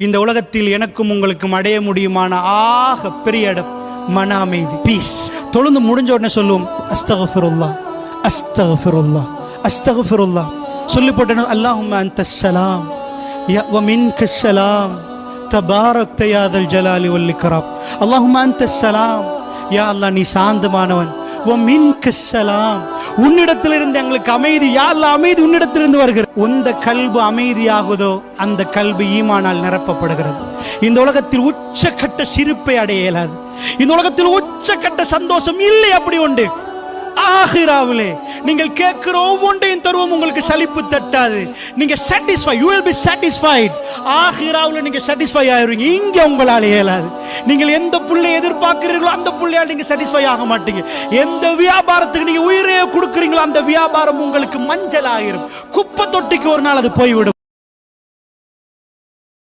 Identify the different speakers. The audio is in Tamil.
Speaker 1: இந்த உலகத்தில் எனக்கும் உங்களுக்கும் அடைய முடியுமான ஆக பெரிய இடம் மன அமைதி, பீஸ். தொழுந்து முடிஞ்ச உடனே சொல்லுவோம் அஸ்தக்ஃபிருல்லாஹ் அஸ்தக்ஃபிருல்லாஹ் அஸ்தக்ஃபிருல்லாஹ். சொல்லி போட்டேன் அல்லாஹும்ம அன்தஸ் ஸலாம் வ மின்கஸ் ஸலாம் தபாரக்த யா தல் ஜலாலி வல் இக்ராம். அல்லாஹும்ம அன்தஸ் ஸலாம், யா அல்லாஹ் நீ சாந்தமானவன். வ மின்கஸ் ஸலாம், உன்னிடத்திலிருந்து எங்களுக்கு அமைதி. யா அல்லாஹ் அமைதி உன்னிடத்திலிருந்து வருகிறது. எந்த கல்பு அமைதியாகுதோ அந்த கல்பு ஈமானால் நிரப்பப்படுகிறது. இந்த உலகத்தில் உச்சக்கட்ட சிரிப்பை அடைய இயலாது. இந்த உலகத்தில் உச்சக்கட்ட சந்தோஷம் இல்லை. அப்படி உண்டு. ஆகிராவிலே நீங்கள் கேட்கிற ஒவ்வொன்றையும் தருவோம், உங்களுக்கு சலிப்பு தட்டாது. நீங்க satisfy, you will be satisfied. ஆகிராவிலே நீங்க சாட்டிஸ்ஃபை ஆயிருவீங்க. இங்க உங்களால் இயலாது. நீங்கள் எந்த புள்ளை எதிர்பார்க்கிறீர்களோ அந்த புள்ளையால் நீங்க சாட்டிஸ்ஃபை ஆக மாட்டீங்க. எந்த வியாபாரத்துக்கு நீங்க உயிரே கொடுக்குறீங்களோ அந்த வியாபாரம் உங்களுக்கு மஞ்சள் ஆகிரும். குப்பை தொட்டிக்கு ஒரு நாள் அது போய்விடும்.